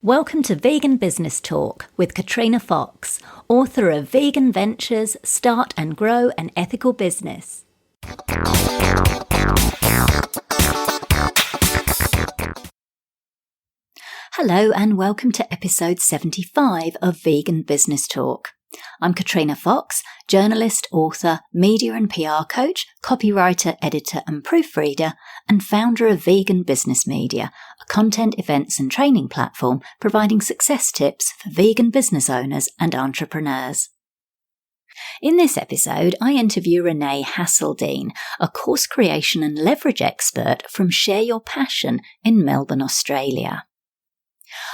Welcome to Vegan Business Talk with Katrina Fox, author of Vegan Ventures, Start and Grow an Ethical Business. Hello and welcome to episode 75 of Vegan Business Talk. I'm Katrina Fox, journalist, author, media and PR coach, copywriter, editor and proofreader, and founder of Vegan Business Media, a content, events and training platform providing success tips for vegan business owners and entrepreneurs. In this episode, I interview Renee Hasseldine, a course creation and leverage expert from Share Your Passion in Melbourne, Australia.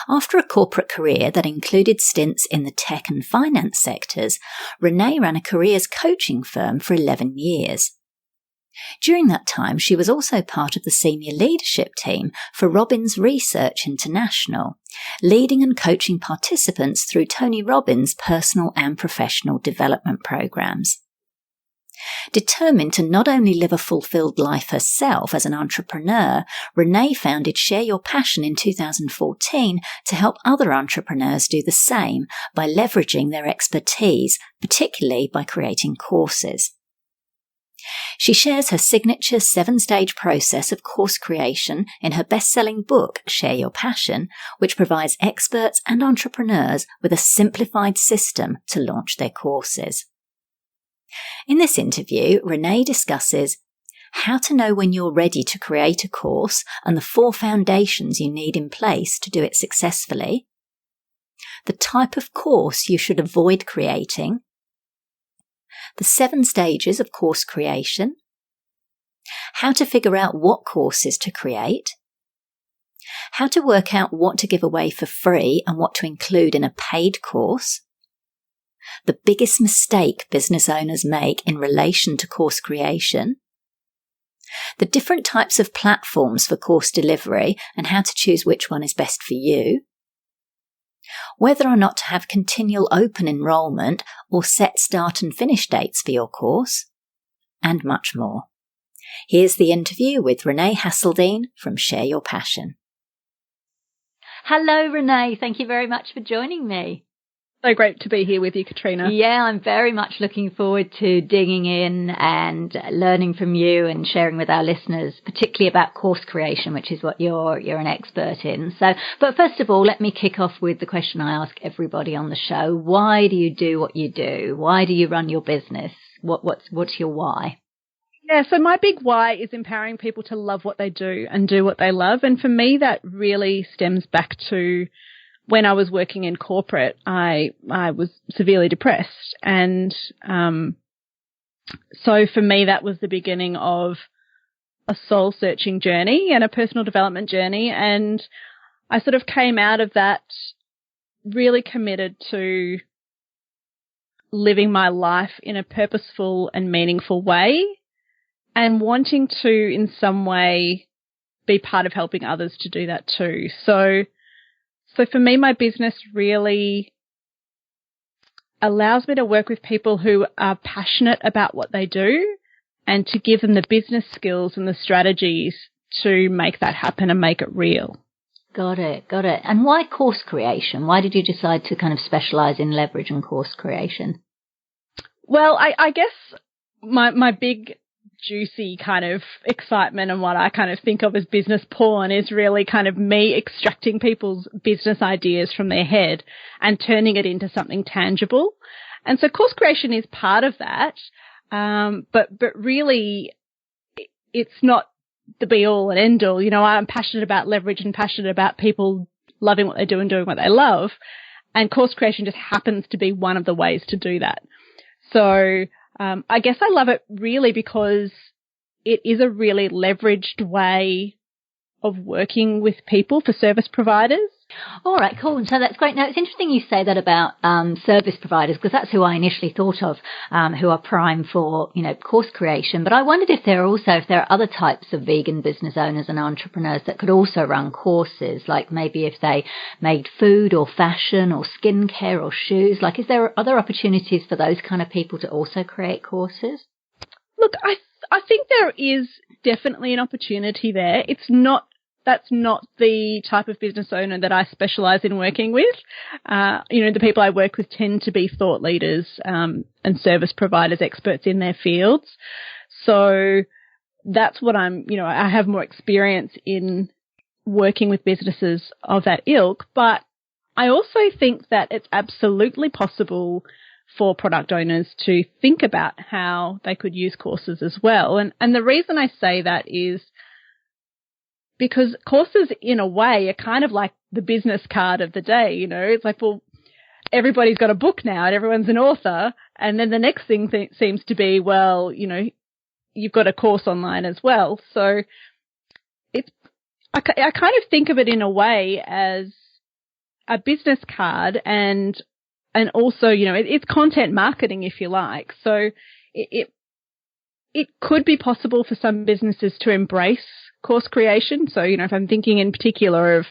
After a corporate career that included stints in the tech and finance sectors, Renee ran a careers coaching firm for 11 years. During that time, she was also part of the senior leadership team for Robbins Research International, leading and coaching participants through Tony Robbins' personal and professional development programs. Determined to not only live a fulfilled life herself as an entrepreneur, Renee founded Share Your Passion in 2014 to help other entrepreneurs do the same by leveraging their expertise, particularly by creating courses. She shares her signature 7-stage process of course creation in her best-selling book, Share Your Passion, which provides experts and entrepreneurs with a simplified system to launch their courses. In this interview, Renee discusses how to know when you're ready to create a course and the 4 foundations you need in place to do it successfully, the type of course you should avoid creating, the 7 stages of course creation, how to figure out what courses to create, how to work out what to give away for free and what to include in a paid course, the biggest mistake business owners make in relation to course creation, the different types of platforms for course delivery and how to choose which one is best for you, whether or not to have continual open enrolment or set start and finish dates for your course, and much more. Here's the interview with Renee Hasseldine from Share Your Passion. Hello, Renee. Thank you very much for joining me. So great to be here with you, Katrina. Yeah, I'm very much looking forward to digging in and learning from you and sharing with our listeners, particularly about course creation, which is what you're an expert in. But first of all, let me kick off with the question I ask everybody on the show. Why do you do what you do? Why do you run your business? What's your why? Yeah, so my big why is empowering people to love what they do and do what they love. And for me, that really stems back to when I was working in corporate. I was severely depressed. And so for me, that was the beginning of a soul-searching journey and a personal development journey. And I sort of came out of that really committed to living my life in a purposeful and meaningful way and wanting to, in some way, be part of helping others to do that too. So for me, my business really allows me to work with people who are passionate about what they do and to give them the business skills and the strategies to make that happen and make it real. Got it. And why course creation? Why did you decide to kind of specialize in leverage and course creation? Well, I guess my big juicy kind of excitement and what I kind of think of as business porn is really kind of me extracting people's business ideas from their head and turning it into something tangible. And so course creation is part of that. But really it's not the be all and end all. You know, I'm passionate about leverage and passionate about people loving what they do and doing what they love. And course creation just happens to be one of the ways to do that. So I guess I love it really because it is a really leveraged way of working with people for service providers. All right, cool. And so that's great. Now, it's interesting you say that about service providers, because that's who I initially thought of, who are prime for, course creation. But I wondered if there are other types of vegan business owners and entrepreneurs that could also run courses, like maybe if they made food or fashion or skincare or shoes. Like, is there other opportunities for those kind of people to also create courses? Look, I think there is definitely an opportunity there. It's not that's not the type of business owner that I specialize in working with. The people I work with tend to be thought leaders and service providers, experts in their fields. So that's what I have more experience in working with businesses of that ilk. But I also think that it's absolutely possible for product owners to think about how they could use courses as well. And the reason I say that is because courses, in a way, are kind of like the business card of the day. It's like, well, everybody's got a book now and everyone's an author. And then the next thing seems to be, well, you've got a course online as well. So I kind of think of it in a way as a business card and also, it's content marketing, if you like. So it could be possible for some businesses to embrace course creation. So, if I'm thinking in particular of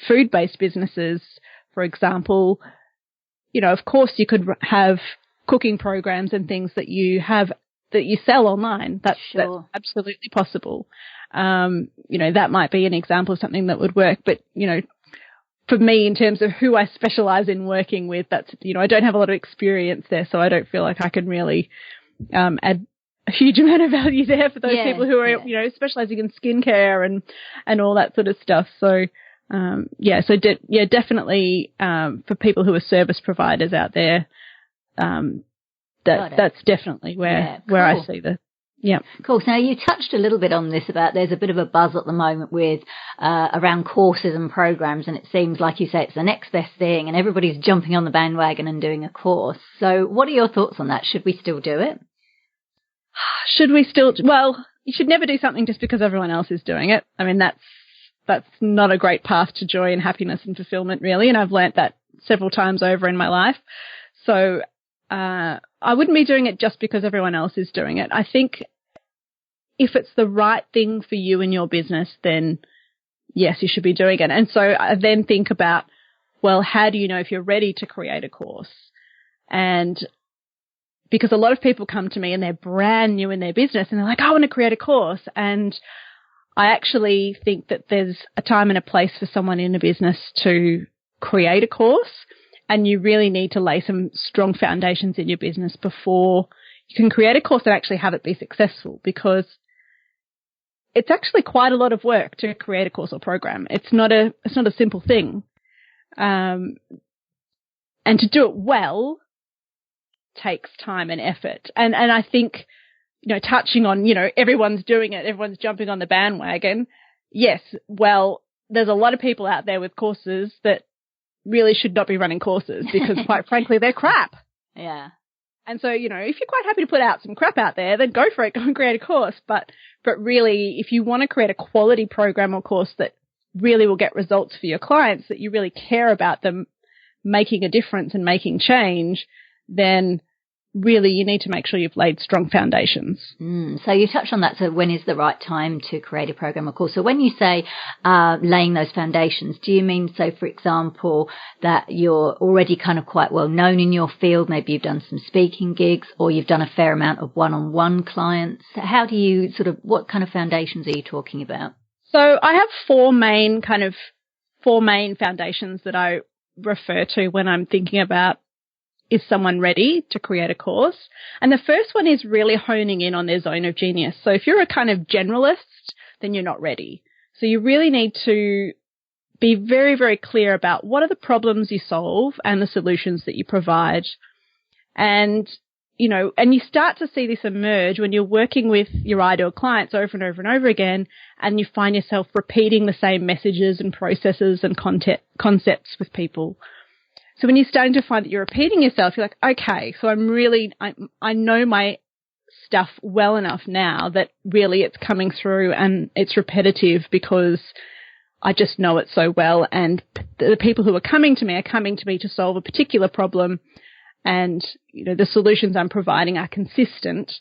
food-based businesses, for example, of course you could have cooking programs and things that you sell online. That's absolutely possible. That might be an example of something that would work. But, for me, in terms of who I specialize in working with, that's, I don't have a lot of experience there, so I don't feel like I can really add a huge amount of value there for those people who are, specializing in skincare and all that sort of stuff. So, definitely for people who are service providers out there, that's definitely where I see the. Yeah. Cool. So now you touched a little bit on this about there's a bit of a buzz at the moment with around courses and programs, and it seems like you say it's the next best thing and everybody's jumping on the bandwagon and doing a course. So what are your thoughts on that? Should we still do it? Should we still? Well, you should never do something just because everyone else is doing it. I mean, that's not a great path to joy and happiness and fulfillment, really, and I've learnt that several times over in my life. So I wouldn't be doing it just because everyone else is doing it. I think if it's the right thing for you and your business, then yes, you should be doing it. And so I then think about, well, how do you know if you're ready to create a course? And because a lot of people come to me and they're brand new in their business and they're like, I want to create a course. And I actually think that there's a time and a place for someone in a business to create a course. And you really need to lay some strong foundations in your business before you can create a course and actually have it be successful, because it's actually quite a lot of work to create a course or program. It's not a simple thing. And to do it well takes time and effort. And I think, touching on, everyone's doing it, everyone's jumping on the bandwagon. Yes, well, there's a lot of people out there with courses that really should not be running courses because, quite frankly, they're crap. Yeah. And so, if you're quite happy to put out some crap out there, then go for it, go and create a course. But really, if you want to create a quality program or course that really will get results for your clients, that you really care about them making a difference and making change, then really you need to make sure you've laid strong foundations. So you touched on that. So when is the right time to create a program or course? So when you say laying those foundations, do you mean, so for example, that you're already kind of quite well known in your field? Maybe you've done some speaking gigs or you've done a fair amount of one-on-one clients. How do you what kind of foundations are you talking about? So I have four main foundations that I refer to when I'm thinking about, is someone ready to create a course? And the first one is really honing in on their zone of genius. So if you're a kind of generalist, then you're not ready. So you really need to be very, very clear about what are the problems you solve and the solutions that you provide. And, and you start to see this emerge when you're working with your ideal clients over and over and over again, and you find yourself repeating the same messages and processes and concepts with people. So when you're starting to find that you're repeating yourself, you're like, okay, so I know my stuff well enough now that really it's coming through and it's repetitive because I just know it so well. And the people who are coming to me to solve a particular problem, and, the solutions I'm providing are consistent.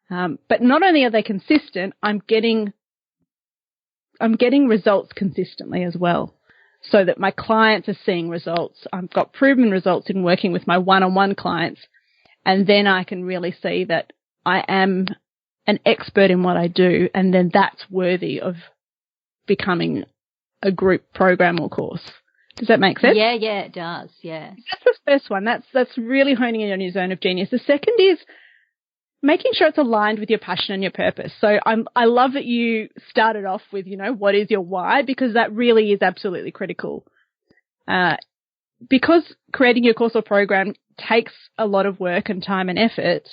But not only are they consistent, I'm getting results consistently as well, so that my clients are seeing results. I've got proven results in working with my one-on-one clients, and then I can really see that I am an expert in what I do, and then that's worthy of becoming a group program or course. Does that make sense? Yeah, it does. Yeah. That's the first one. That's really honing in on your zone of genius. The second is making sure it's aligned with your passion and your purpose. So I love that you started off with, what is your why, because that really is absolutely critical. Because creating your course or program takes a lot of work and time and effort,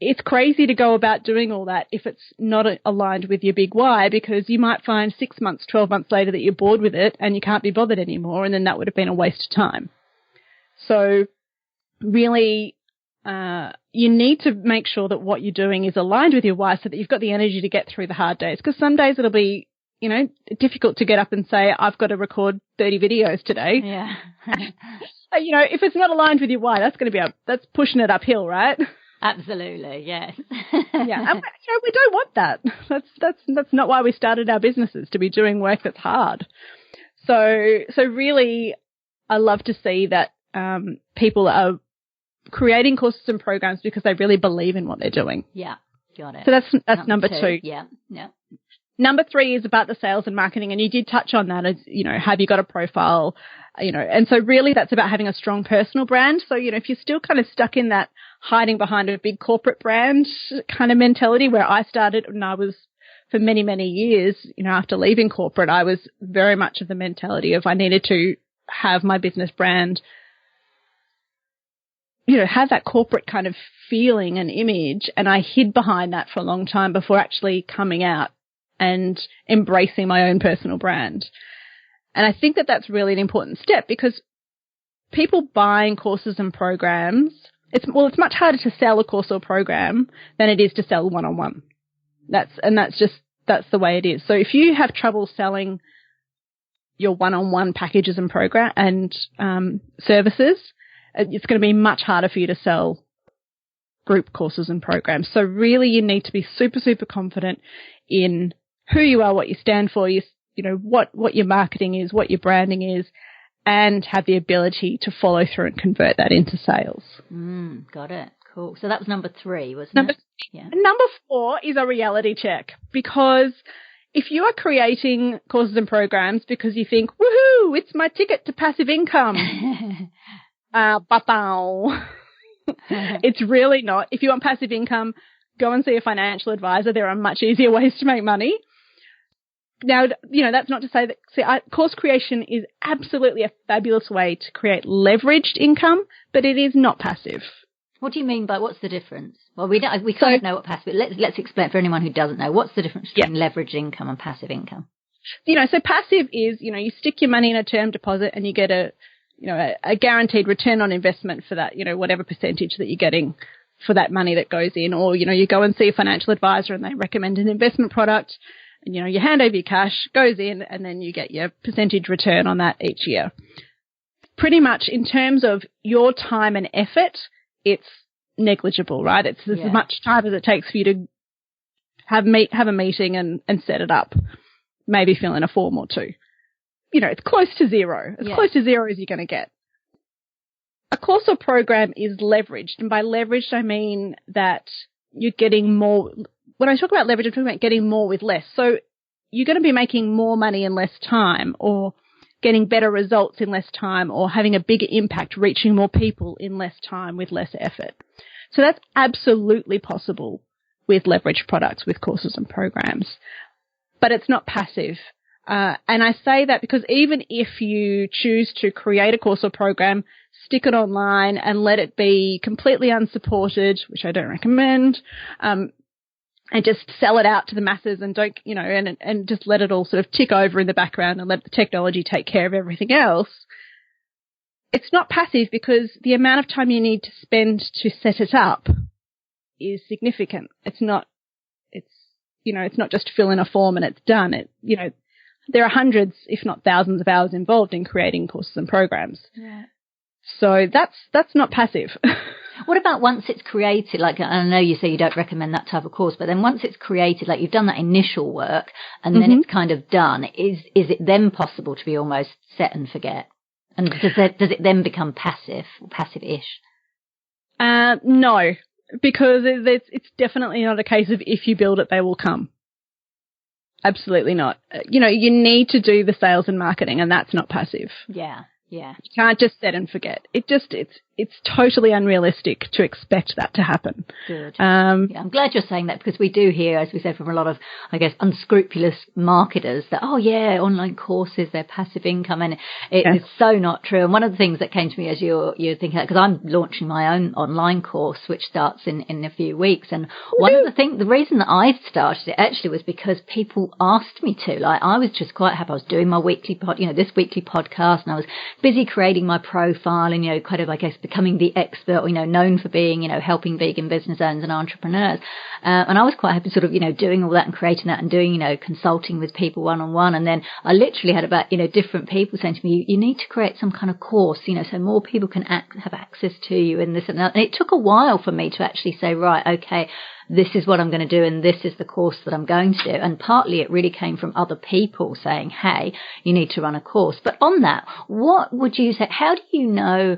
it's crazy to go about doing all that if it's not aligned with your big why, because you might find 6 months, 12 months later that you're bored with it and you can't be bothered anymore, and then that would have been a waste of time. So really, you need to make sure that what you're doing is aligned with your why so that you've got the energy to get through the hard days, because some days it'll be difficult to get up and say, I've got to record 30 videos today. Yeah. If it's not aligned with your why, that's pushing it uphill, right? Absolutely, yes. Yeah, and, we don't want that. That's not why we started our businesses, to be doing work that's hard. So really, I love to see that people are creating courses and programs because they really believe in what they're doing. Yeah, got it. So that's number two. Yeah. Number 3 is about the sales and marketing, and you did touch on that as, have you got a profile, and so really that's about having a strong personal brand. So, if you're still kind of stuck in that hiding behind a big corporate brand kind of mentality, where I started and I was for many, many years, after leaving corporate, I was very much of the mentality of I needed to have my business brand, have that corporate kind of feeling and image, and I hid behind that for a long time before actually coming out and embracing my own personal brand. And I think that that's really an important step, because people buying courses and programs, it's much harder to sell a course or program than it is to sell one-on-one. That's the way it is. So if you have trouble selling your one-on-one packages and program and services, it's going to be much harder for you to sell group courses and programs. So really you need to be super, super confident in who you are, what you stand for, what your marketing is, what your branding is, and have the ability to follow through and convert that into sales. Got it. Cool. So that was number 3, wasn't it? Yeah. Number 4 is a reality check, because if you are creating courses and programs because you think, woohoo, it's my ticket to passive income, it's really not. If you want passive income, go and see a financial advisor. There are much easier ways to make money. Now, that's not to say that course creation is absolutely a fabulous way to create leveraged income, but it is not passive. What do you mean by what's the difference? Well, we kind of know what passive. Let's explain for anyone who doesn't know. What's the difference between leveraged income and passive income? So passive is, you stick your money in a term deposit and you get a guaranteed return on investment for that, whatever percentage that you're getting for that money that goes in. Or, you go and see a financial advisor and they recommend an investment product. And, you hand over your cash, goes in, and then you get your percentage return on that each year. Pretty much in terms of your time and effort, it's negligible, right? It's as much time as it takes for you to have a meeting and set it up, maybe fill in a form or two. It's close to zero. As close to zero as you're going to get. A course or program is leveraged, and by leveraged I mean that you're getting more. When I talk about leverage, I'm talking about getting more with less. So you're going to be making more money in less time, or getting better results in less time, or having a bigger impact, reaching more people in less time with less effort. So that's absolutely possible with leveraged products, with courses and programs. But it's not passive. And I say that because even if you choose to create a course or program, stick it online and let it be completely unsupported, which I don't recommend, and just sell it out to the masses and don't, and just let it all sort of tick over in the background and let the technology take care of everything else. It's not passive because the amount of time you need to spend to set it up is significant. It's not just fill in a form and it's done. There are hundreds, if not thousands of hours involved in creating courses and programs. Yeah. So that's not passive. What about once it's created? Like, I know you say you don't recommend that type of course, but then once it's created, like you've done that initial work and then it's kind of done, is it then possible to be almost set and forget? And does it then become passive-ish? No, because it's definitely not a case of if you build it, they will come. Absolutely not. You need to do the sales and marketing, and that's not passive. Yeah. Yeah. You can't just set and forget. It's totally unrealistic to expect that to happen. Good. I'm glad you're saying that, because we do hear, as we said, from a lot of, I guess, unscrupulous marketers that, oh yeah, online courses, they're passive income, and it's so not true. And one of the things that came to me as you're thinking that, because I'm launching my own online course, which starts in a few weeks, and one of the reason that I started it actually was because people asked me to. Like, I was just quite happy. I was doing my weekly this weekly podcast, and I was busy creating my profile and, kind of, I guess, becoming the expert, known for being, helping vegan business owners and entrepreneurs. And I was quite happy sort of, doing all that and creating that and doing, consulting with people one-on-one. And then I literally had about, different people saying to me, you need to create some kind of course, so more people can have access to you and this and that. And it took a while for me to actually say, right, okay, this is what I'm going to do and this is the course that I'm going to do. And partly it really came from other people saying, hey, you need to run a course. But on that, what would you say, how do you know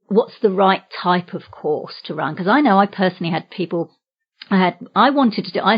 what's the right type of course to run? Because I know I personally had people I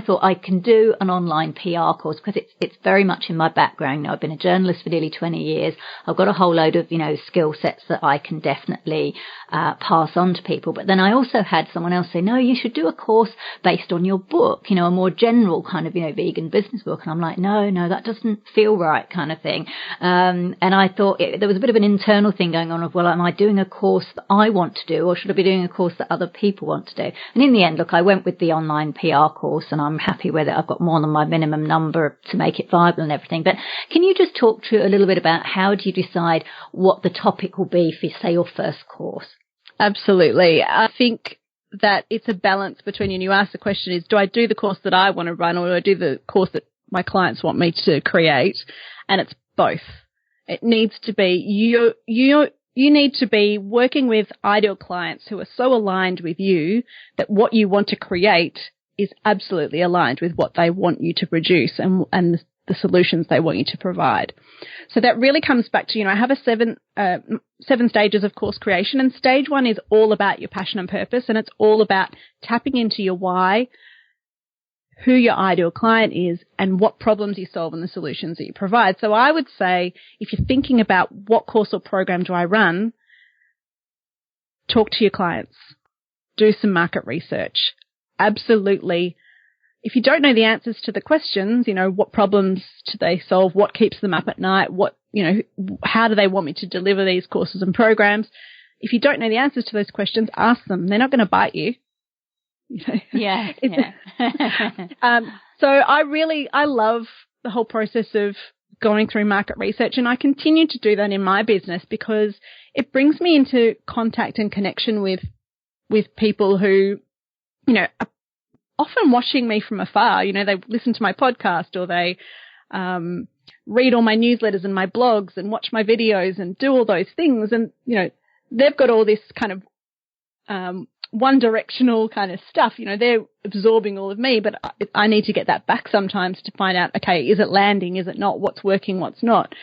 thought I can do an online PR course because it's very much in my background. I've been a journalist for nearly 20 years. I've got a whole load of, skill sets that I can definitely pass on to people. But then I also had someone else say, no, you should do a course based on your book, a more general kind of, vegan business book. And I'm like, no, that doesn't feel right kind of thing. And I thought there was a bit of an internal thing going on of, well, am I doing a course that I want to do, or should I be doing a course that other people want to do? And in the end, look, I went with the online PR course and I'm happy with it. I've got more than my minimum number to make it viable and everything. But can you just talk to a little bit about how do you decide what the topic will be for, say, your first course? Absolutely. I think that it's a balance between, and you asked the question is, do I do the course that I want to run or do I do the course that my clients want me to create? And it's both. It needs to be, you need to be working with ideal clients who are so aligned with you that what you want to create is absolutely aligned with what they want you to produce and the solutions they want you to provide. So that really comes back to, I have a seven stages of course creation, and stage 1 is all about your passion and purpose, and it's all about tapping into your why, who your ideal client is, and what problems you solve and the solutions that you provide. So I would say, if you're thinking about what course or program do I run, talk to your clients, do some market research. Absolutely. If you don't know the answers to the questions, what problems do they solve? What keeps them up at night? How do they want me to deliver these courses and programs? If you don't know the answers to those questions, ask them. They're not going to bite you. Yeah. So I love the whole process of going through market research, and I continue to do that in my business because it brings me into contact and connection with people who, are often watching me from afar. They listen to my podcast or they read all my newsletters and my blogs and watch my videos and do all those things. And, they've got all this kind of one-directional kind of stuff. They're absorbing all of me, but I need to get that back sometimes to find out, okay, is it landing? Is it not? What's working? What's not?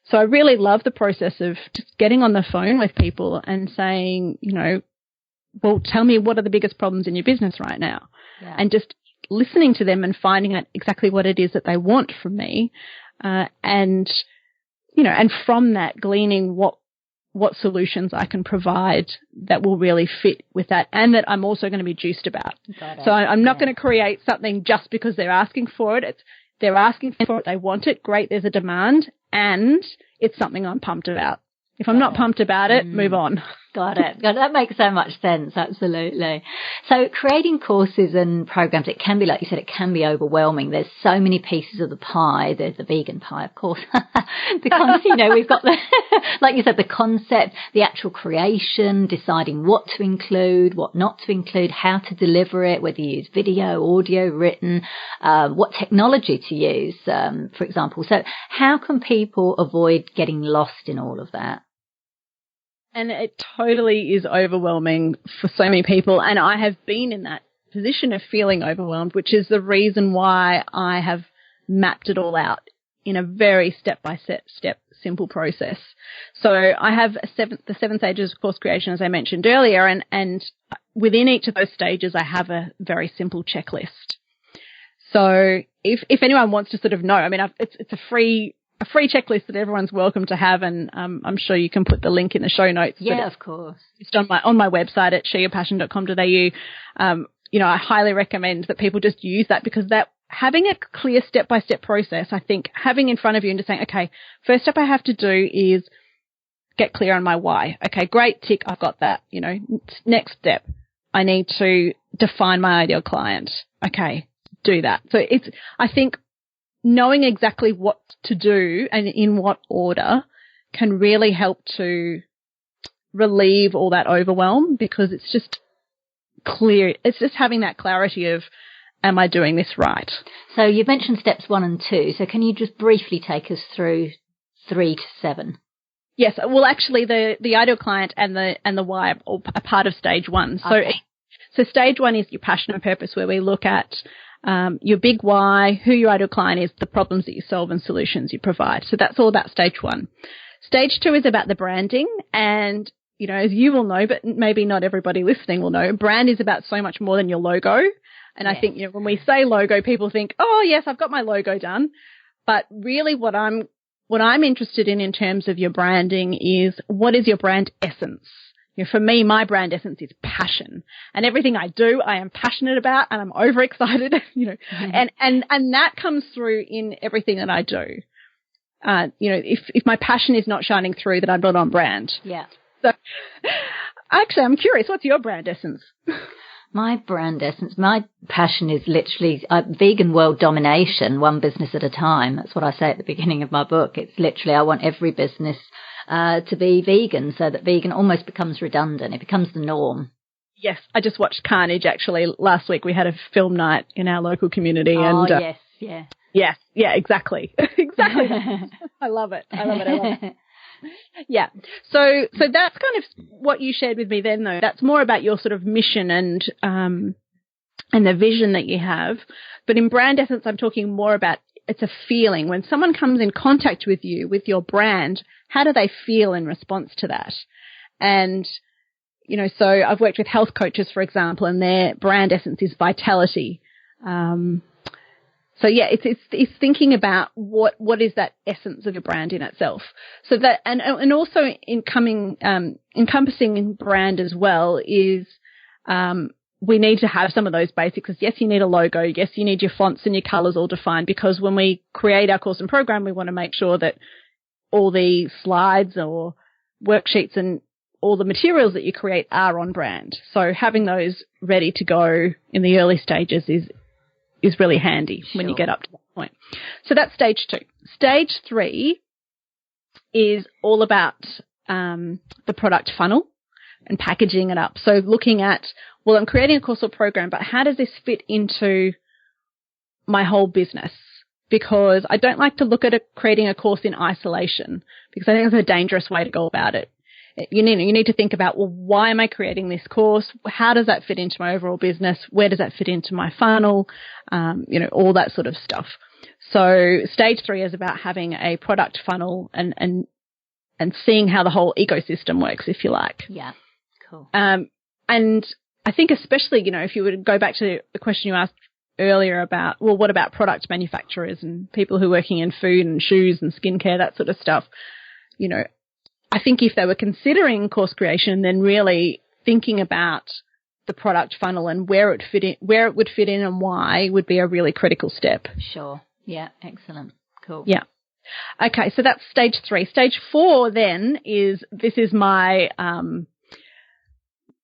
So I really love the process of just getting on the phone with people and saying, well, tell me what are the biggest problems in your business right now? Yeah. And just listening to them and finding out exactly what it is that they want from me. And from that gleaning what solutions I can provide that will really fit with that and that I'm also going to be juiced about. So I'm not going to create something just because they're asking for it. They're asking for it, they want it, great, there's a demand, and it's something I'm pumped about. If I'm not pumped about it, move on. Got it. That makes so much sense. Absolutely. So creating courses and programs, it can be, like you said, it can be overwhelming. There's so many pieces of the pie. There's the vegan pie, of course. Because, we've got the, like you said, the concept, the actual creation, deciding what to include, what not to include, how to deliver it, whether you use video, audio, written, what technology to use, for example. So how can people avoid getting lost in all of that? And it totally is overwhelming for so many people. And I have been in that position of feeling overwhelmed, which is the reason why I have mapped it all out in a very step-by-step simple process. So I have the 7 stages of course creation, as I mentioned earlier, and within each of those stages I have a very simple checklist. So if anyone wants to sort of know, I mean, it's a free checklist that everyone's welcome to have, and I'm sure you can put the link in the show notes. Yeah, of course. Just on my website at shareyourpassion.com.au. I highly recommend that people just use that, because that having a clear step-by-step process, I think having in front of you and just saying, okay, first step I have to do is get clear on my why. Okay, great, tick, I've got that. Next step, I need to define my ideal client. Okay, do that. So I think knowing exactly what to do and in what order can really help to relieve all that overwhelm, because it's just clear. It's just having that clarity of, am I doing this right? So you've mentioned steps 1 and 2. So can you just briefly take us through 3 to 7? Yes. Well, actually, the ideal client and the why are part of stage 1. Okay. So stage 1 is your passion and purpose, where we look at your big why, who your ideal client is, the problems that you solve and solutions you provide. So that's all about stage 1. Stage 2 is about the branding, and as you will know, but maybe not everybody listening will know, brand is about so much more than your logo. And yes. I think, when we say logo, people think, oh, yes, I've got my logo done. But really what I'm interested in terms of your branding is, what is your brand essence? For me, my brand essence is passion, and everything I do, I am passionate about, and I'm overexcited, mm-hmm. and that comes through in everything that I do. If my passion is not shining through, then I'm not on brand. Yeah. So, actually, I'm curious, what's your brand essence? My brand essence, my passion is literally vegan world domination, one business at a time. That's what I say at the beginning of my book. It's literally, I want every business to be vegan, so that vegan almost becomes redundant. It becomes the norm. Yes, I just watched Carnage, actually. Last week we had a film night in our local community. Oh, yes, yeah. Yes, yeah, exactly. Exactly. I love it. Yeah. So that's kind of what you shared with me then, though. That's more about your sort of mission and the vision that you have. But in brand essence, I'm talking more about, it's a feeling. When someone comes in contact with you, with your brand, how do they feel in response to that? And, so I've worked with health coaches, for example, and their brand essence is vitality. So yeah, it's thinking about what is that essence of your brand in itself. So that, and also encompassing brand as well is, we need to have some of those basics. Yes, you need a logo. Yes, you need your fonts and your colors all defined, because when we create our course and program, we want to make sure that all the slides or worksheets and all the materials that you create are on brand. So having those ready to go in the early stages is really handy when you get up to that point. So that's stage 2. Stage 3 is all about the product funnel and packaging it up. So looking at, well, I'm creating a course or program, but how does this fit into my whole business? Because I don't like to look at creating a course in isolation, because I think it's a dangerous way to go about it. You need to think about, well, why am I creating this course? How does that fit into my overall business? Where does that fit into my funnel? All that sort of stuff. So stage 3 is about having a product funnel and seeing how the whole ecosystem works, if you like. Yeah, cool. And I think especially, if you were to go back to the question you asked earlier about, well, what about product manufacturers and people who are working in food and shoes and skincare, that sort of stuff, I think if they were considering course creation, then really thinking about the product funnel and where it would fit in and why would be a really critical step. Sure. Yeah. Excellent. Cool. Yeah. Okay. So that's stage 3. Stage 4 then is my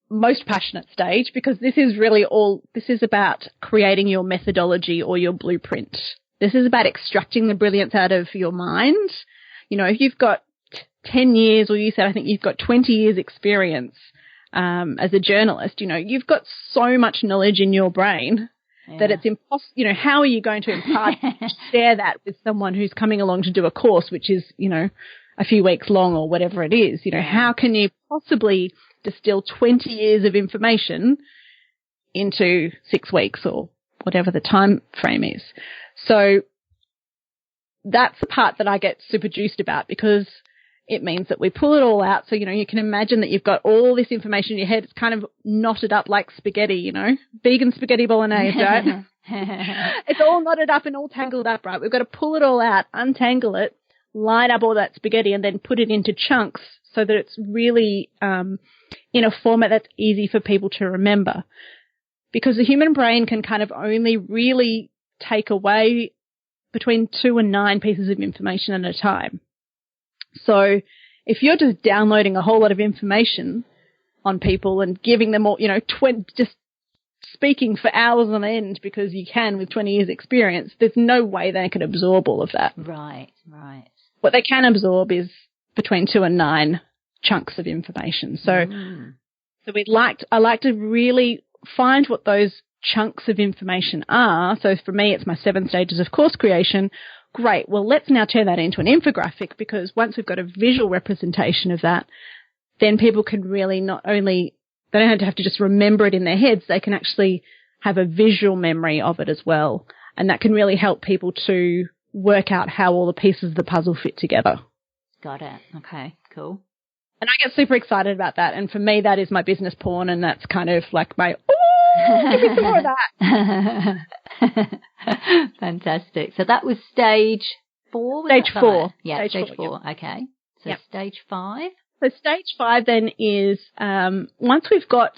most passionate stage, because this is about creating your methodology or your blueprint. This is about extracting the brilliance out of your mind. If you've got 10 years, or you said, I think you've got 20 years experience as a journalist, you've got so much knowledge in your brain that it's impossible. How are you going to share that with someone who's coming along to do a course, which is, a few weeks long or whatever it is? How can you possibly distill 20 years of information into 6 weeks or whatever the time frame is? So that's the part that I get super juiced about, because it means that we pull it all out. So, you can imagine that you've got all this information in your head. It's kind of knotted up like spaghetti, vegan spaghetti bolognese, right? It's all knotted up and all tangled up, right? We've got to pull it all out, untangle it, line up all that spaghetti, and then put it into chunks so that it's really in a format that's easy for people to remember. Because the human brain can kind of only really take away between 2 and 9 pieces of information at a time. So if you're just downloading a whole lot of information on people and giving them all, just speaking for hours on end because you can with 20 years experience, there's no way they can absorb all of that. Right. What they can absorb is between 2 and 9 chunks of information. So I like to really find what those chunks of information are. So for me, it's my 7 stages of course creation. Great. Well, let's now turn that into an infographic, because once we've got a visual representation of that, then people can really not only, they don't have to just remember it in their heads, they can actually have a visual memory of it as well. And that can really help people to work out how all the pieces of the puzzle fit together. Got it. Okay, cool. And I get super excited about that. And for me, that is my business porn, and that's kind of like my, give me some more of that. Fantastic. So that was stage 4? Stage 4. Yeah, stage 4. Yep. Okay. So yep. Stage 5? So stage 5 then is once we've got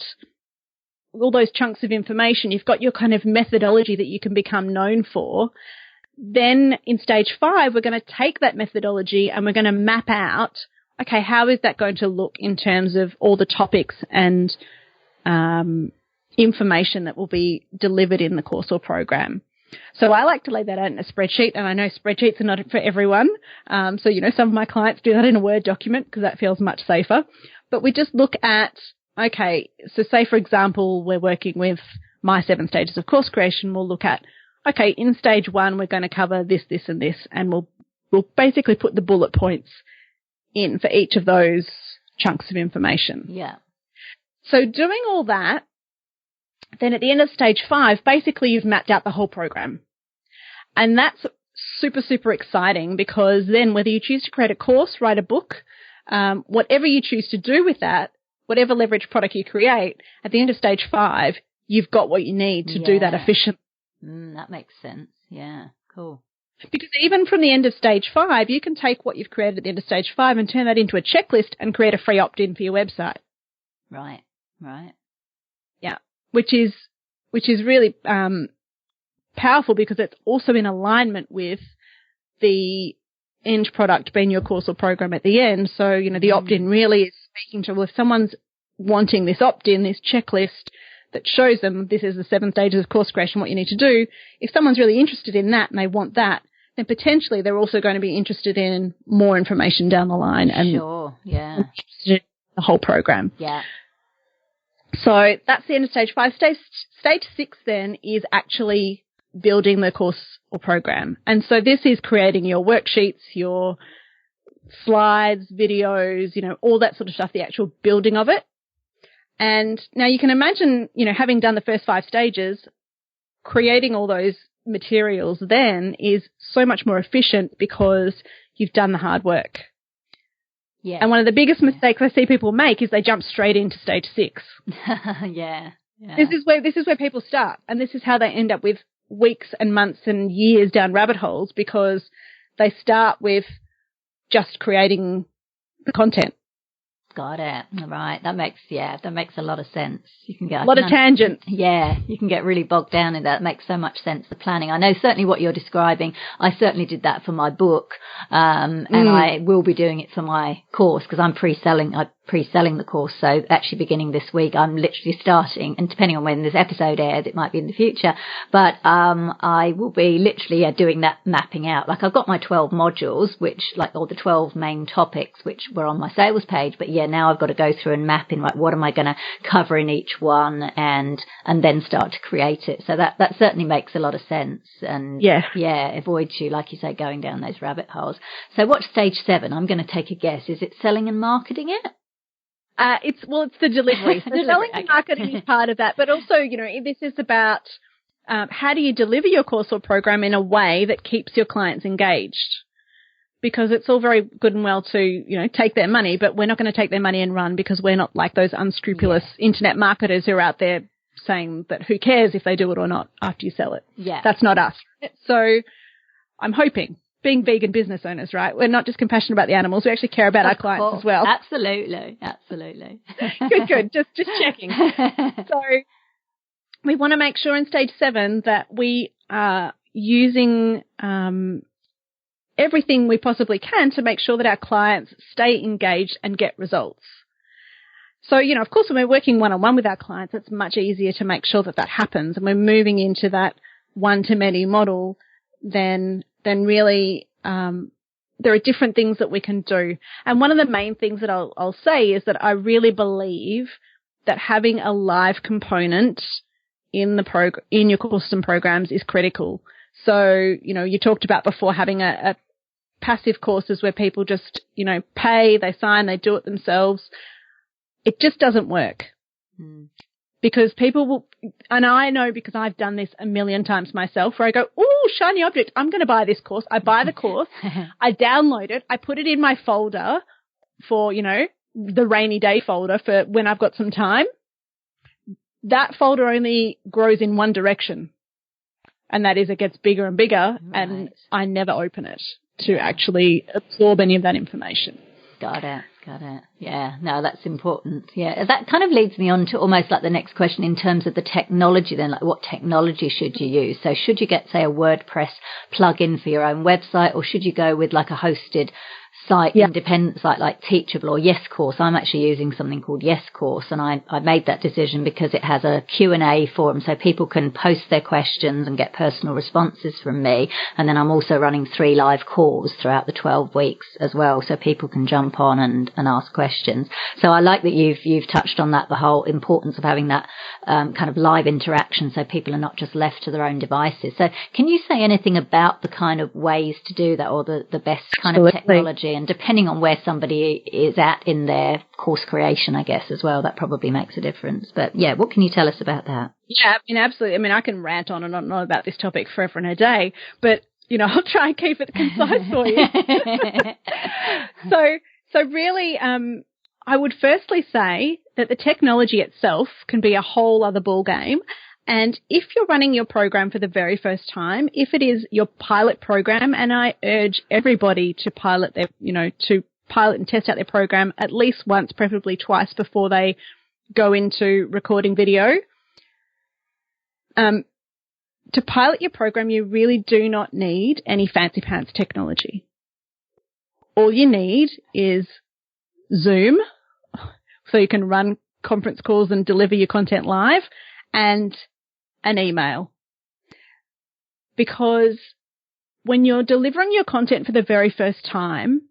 all those chunks of information, you've got your kind of methodology that you can become known for. Then in stage 5, we're going to take that methodology and we're going to map out, okay, how is that going to look in terms of all the topics and information that will be delivered in the course or program. So I like to lay that out in a spreadsheet, and I know spreadsheets are not for everyone. So, some of my clients do that in a Word document because that feels much safer. But we just look at, okay, so say, for example, we're working with my 7 stages of course creation. We'll look at, okay, in stage 1, we're going to cover this, this, and this, and we'll basically put the bullet points in for each of those chunks of information. Yeah. So doing all that, then at the end of stage 5, basically you've mapped out the whole program. And that's super, super exciting, because then whether you choose to create a course, write a book, whatever you choose to do with that, whatever leverage product you create, at the end of stage 5, you've got what you need to do that efficiently. That makes sense. Yeah, cool. Because even from the end of stage 5, you can take what you've created at the end of stage 5 and turn that into a checklist and create a free opt-in for your website. Right. Yeah, which is really powerful, because it's also in alignment with the end product being your course or program at the end. So, the opt-in really is speaking to, well, if someone's wanting this opt-in, this checklist that shows them this is the 7 stages of course creation, what you need to do, if someone's really interested in that and they want that, then potentially they're also going to be interested in more information down the line. And sure, yeah. Interested in the whole program. Yeah. So that's the end of stage 5. Stage 6 then is actually building the course or program. And so this is creating your worksheets, your slides, videos, all that sort of stuff, the actual building of it. And now you can imagine, having done the first 5 stages, creating all those materials then is so much more efficient because you've done the hard work. Yeah. And one of the biggest mistakes I see people make is they jump straight into stage 6. Yeah. This is where people start, and this is how they end up with weeks and months and years down rabbit holes, because they start with just creating the content. Got it. Right. That makes a lot of sense. You can get a lot of tangents. Yeah, you can get really bogged down in that. It makes so much sense, the planning. I know certainly what you're describing. I certainly did that for my book, and I will be doing it for my course, because I'm pre-selling the course. So actually beginning this week, I'm literally starting, and depending on when this episode airs, it might be in the future, but I will be literally doing that mapping out. Like, I've got my 12 modules, or the 12 main topics, which were on my sales page, but now I've got to go through and map in, like, what am I going to cover in each one, and then start to create it. So that certainly makes a lot of sense, and avoids you, like you say, going down those rabbit holes. So what's stage 7? I'm going to take a guess. Is it selling and marketing it? It's the delivery. So selling and marketing is part of that, but also, this is about how do you deliver your course or program in a way that keeps your clients engaged? because it's all very good and well to, take their money, but we're not going to take their money and run because we're not like those unscrupulous internet marketers who are out there saying that who cares if they do it or not after you sell it. Yeah. That's not us. So I'm hoping, being vegan business owners, right, we're not just compassionate about the animals, we actually care about our clients as well. Absolutely. Good. Just checking. So we want to make sure in stage 7 that we are using everything we possibly can to make sure that our clients stay engaged and get results. So, of course, when we're working one-on-one with our clients, it's much easier to make sure that happens, and we're moving into that one-to-many model, then really there are different things that we can do. And one of the main things that I'll say is that I really believe that having a live component in your custom programs is critical. So, you talked about before having a passive courses where people just, pay, they sign, they do it themselves. It just doesn't work. Because people will, and I know because I've done this a million times myself, where I go, oh, shiny object, I'm going to buy this course. I buy the course, I download it, I put it in my folder for, the rainy day folder for when I've got some time. That folder only grows in one direction, and that is it gets bigger and bigger, and I never open it to actually absorb any of that information. Got it. Yeah, no, that's important. Yeah, that kind of leads me on to almost like the next question in terms of the technology then, like what technology should you use? So should you get, say, a WordPress plugin for your own website, or should you go with like a hosted site, independent site like Teachable or Yes Course? I'm actually using something called Yes Course, and I made that decision because it has a Q&A forum, so people can post their questions and get personal responses from me. And then I'm also running 3 live calls throughout the 12 weeks as well, so people can jump on and ask questions. So I like that you've touched on that, the whole importance of having that kind of live interaction, so people are not just left to their own devices. So can you say anything about the kind of ways to do that, or the best kind of technology? And depending on where somebody is at in their course creation, I guess, as well, that probably makes a difference. But yeah, what can you tell us about that? Yeah, absolutely. I can rant on and on about this topic forever and a day, but, I'll try and keep it concise for you. So really, I would firstly say that the technology itself can be a whole other ball game. And if you're running your program for the very first time, if it is your pilot program, and I urge everybody to pilot to pilot and test out their program at least once, preferably twice, before they go into recording video. To pilot your program, you really do not need any fancy pants technology. All you need is Zoom, so you can run conference calls and deliver your content live, and an email. Because when you're delivering your content for the very first time,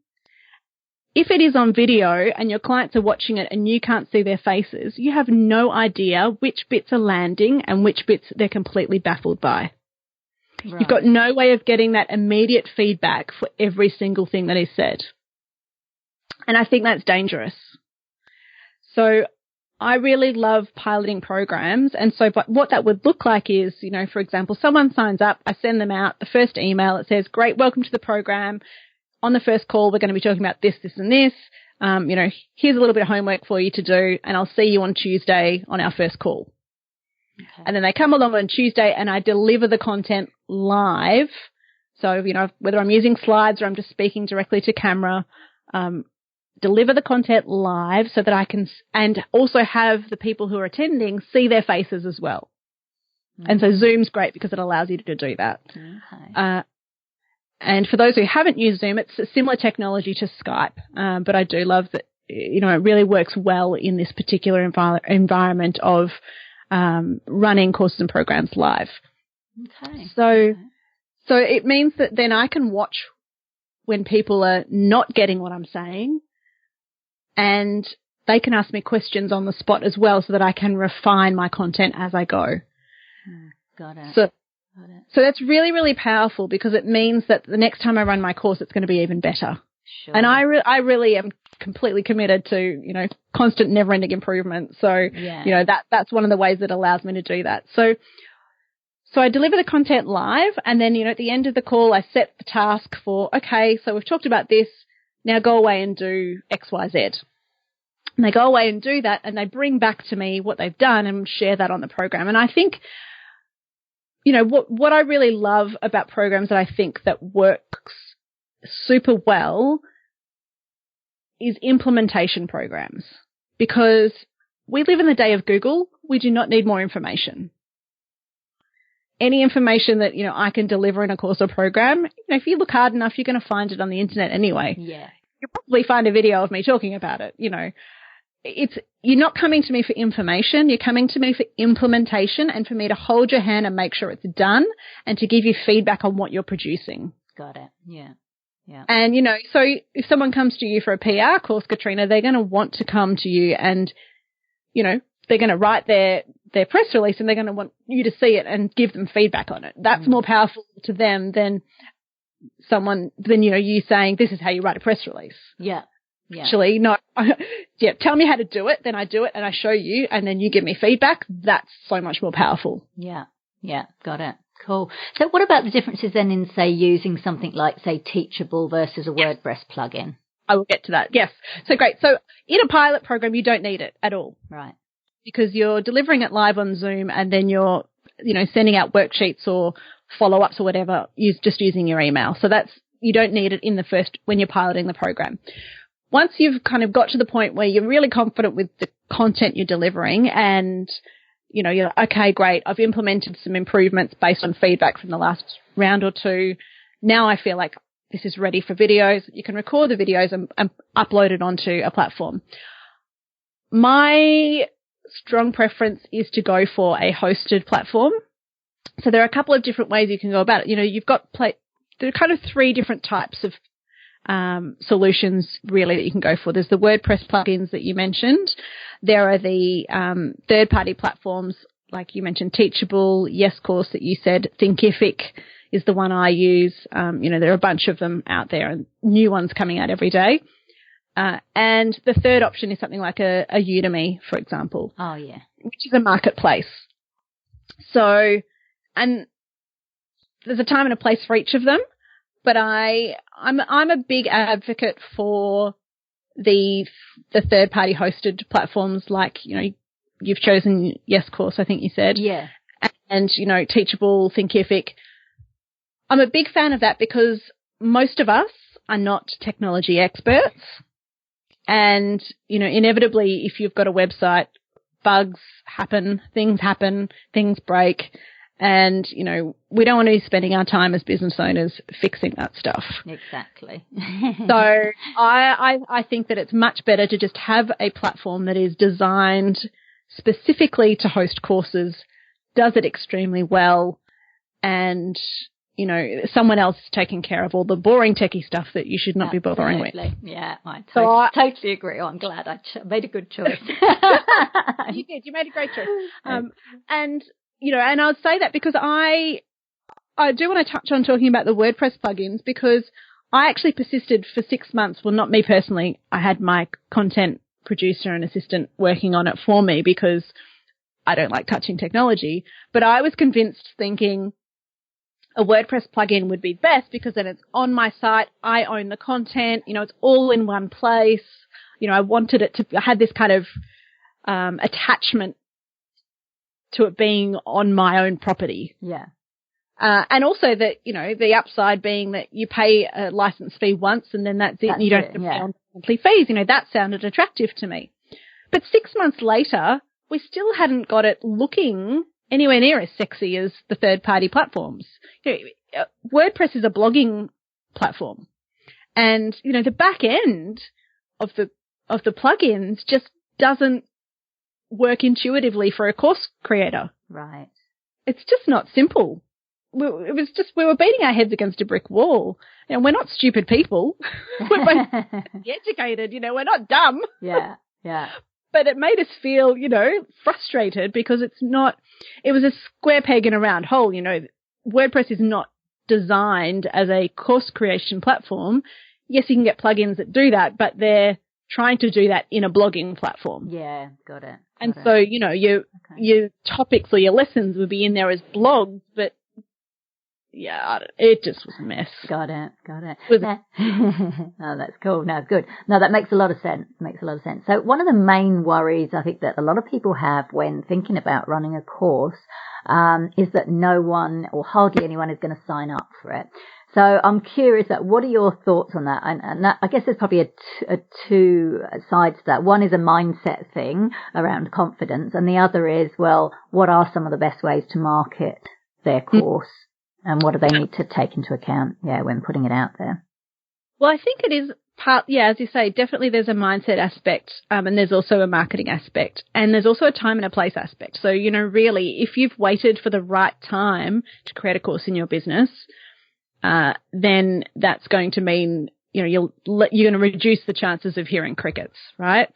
if it is on video and your clients are watching it and you can't see their faces, you have no idea which bits are landing and which bits they're completely baffled by. Right. You've got no way of getting that immediate feedback for every single thing that is said. And I think that's dangerous. So I really love piloting programs. And so but what that would look like is, for example, someone signs up, I send them out the first email. It says, great, welcome to the program. On the first call, we're going to be talking about this, this, and this. Here's a little bit of homework for you to do, and I'll see you on Tuesday on our first call. Okay. And then they come along on Tuesday and I deliver the content live. So, whether I'm using slides or I'm just speaking directly to camera, deliver the content live so that I can, and also have the people who are attending see their faces as well. Mm-hmm. And so Zoom's great because it allows you to do that. Okay. And for those who haven't used Zoom, it's a similar technology to Skype. But I do love that, it really works well in this particular environment of running courses and programs live. Okay. So it means that then I can watch when people are not getting what I'm saying, and they can ask me questions on the spot as well so that I can refine my content as I go. Got it. So that's really, really powerful, because it means that the next time I run my course, it's going to be even better. Sure. And I really am completely committed to, constant never-ending improvement. So, that's one of the ways that allows me to do that. So So I deliver the content live, and then, at the end of the call, I set the task for, okay, so we've talked about this. Now go away and do X, Y, Z. And they go away and do that, and they bring back to me what they've done and share that on the program. And I think, what I really love about programs that I think that works super well is implementation programs, because we live in the day of Google. We do not need more information. Any information that, I can deliver in a course or program, if you look hard enough, you're going to find it on the internet anyway. Yeah. You'll probably find a video of me talking about it. You're not coming to me for information. You're coming to me for implementation and for me to hold your hand and make sure it's done and to give you feedback on what you're producing. Got it. Yeah. Yeah. And, so if someone comes to you for a PR course, Katrina, they're going to want to come to you and, they're going to write their press release and they're going to want you to see it and give them feedback on it. That's more powerful to them than you saying, this is how you write a press release. Yeah. Yeah. Actually, no. Yeah. Tell me how to do it. Then I do it and I show you and then you give me feedback. That's so much more powerful. Yeah. Yeah. Got it. Cool. So what about the differences then in, say, using something like, say, Teachable versus a WordPress plugin? I will get to that. Yes. So great. So in a pilot program, you don't need it at all. Right. Because you're delivering it live on Zoom and then you're, sending out worksheets or follow-ups or whatever, just using your email. So you don't need it when you're piloting the program. Once you've kind of got to the point where you're really confident with the content you're delivering and, you're like, okay, great, I've implemented some improvements based on feedback from the last round or two. Now I feel like this is ready for videos. You can record the videos and upload it onto a platform. My strong preference is to go for a hosted platform. So there are a couple of different ways you can go about it. You've got there are kind of three different types of solutions really that you can go for. There's the WordPress plugins that you mentioned. There are the third-party platforms like you mentioned, Teachable, Yes Course that you said, Thinkific is the one I use. There are a bunch of them out there and new ones coming out every day. And the third option is something like a Udemy, for example. Oh, yeah. Which is a marketplace. So, and there's a time and a place for each of them, but I'm a big advocate for the third-party hosted platforms like, you've chosen Yes Course, I think you said. Yeah. And, Teachable, Thinkific. I'm a big fan of that because most of us are not technology experts. And, inevitably, if you've got a website, bugs happen, things break. And, we don't want to be spending our time as business owners fixing that stuff. Exactly. So I think that it's much better to just have a platform that is designed specifically to host courses, does it extremely well, and, someone else is taking care of all the boring techie stuff that you should not be bothering with. Yeah, I totally agree. I'm glad I made a good choice. You did. You made a great choice. And I would say that because I do want to touch on talking about the WordPress plugins because I actually persisted for 6 months. Well, not me personally. I had my content producer and assistant working on it for me because I don't like touching technology. But I was convinced thinking a WordPress plugin would be best because then it's on my site. I own the content. It's all in one place. I wanted it to – I had this kind of attachment to it being on my own property. Yeah. And also that, the upside being that you pay a license fee once and then that's it and you don't have to pay on monthly fees. That sounded attractive to me. But 6 months later, we still hadn't got it looking anywhere near as sexy as the third-party platforms. WordPress is a blogging platform. And, the back end of the plugins just doesn't work intuitively for a course creator. Right. It's just not simple. We were beating our heads against a brick wall. We're not stupid people. We're both educated, we're not dumb. Yeah, yeah. But it made us feel, frustrated because it was a square peg in a round hole. WordPress is not designed as a course creation platform. Yes, you can get plugins that do that, but they're trying to do that in a blogging platform. Yeah, got it. And so, you know, your topics or your lessons would be in there as blogs, but yeah, it just was a mess. Got it. Oh, that's cool. No, good. No, that makes a lot of sense. So one of the main worries I think that a lot of people have when thinking about running a course is that no one or hardly anyone is going to sign up for it. So I'm curious that what are your thoughts on that? And that, I guess there's probably a two sides to that. One is a mindset thing around confidence, and the other is, well, what are some of the best ways to market their course? And what do they need to take into account, when putting it out there? Well, I think it is as you say, definitely there's a mindset aspect, and there's also a marketing aspect, and there's also a time and a place aspect. So, you know, really, if you've waited for the right time to create a course in your business, then that's going to mean, you know, you're going to reduce the chances of hearing crickets, right?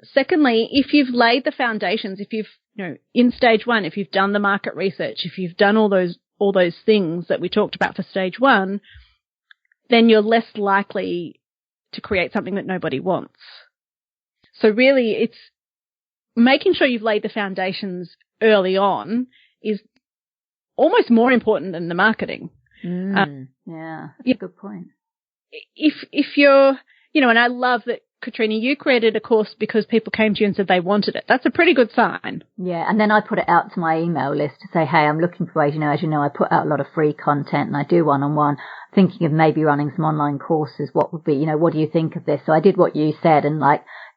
Secondly, if you've laid the foundations, if you've, you know, in stage one, if you've done the market research, if you've done all those things that we talked about for stage one, then you're less likely to create something that nobody wants. So really, it's making sure you've laid the foundations early on is almost more important than the marketing. Yeah, that's a good point. If you're, you know, and I love that, Katrina, you created a course because people came to you and said they wanted it. That's a pretty good sign. Yeah, and then I put it out to my email list to say, hey, I'm looking for ways, you know, as you know, I put out a lot of free content and I do one-on-one, thinking of maybe running some online courses. What would be, you know, what do you think of this? So I did what you said and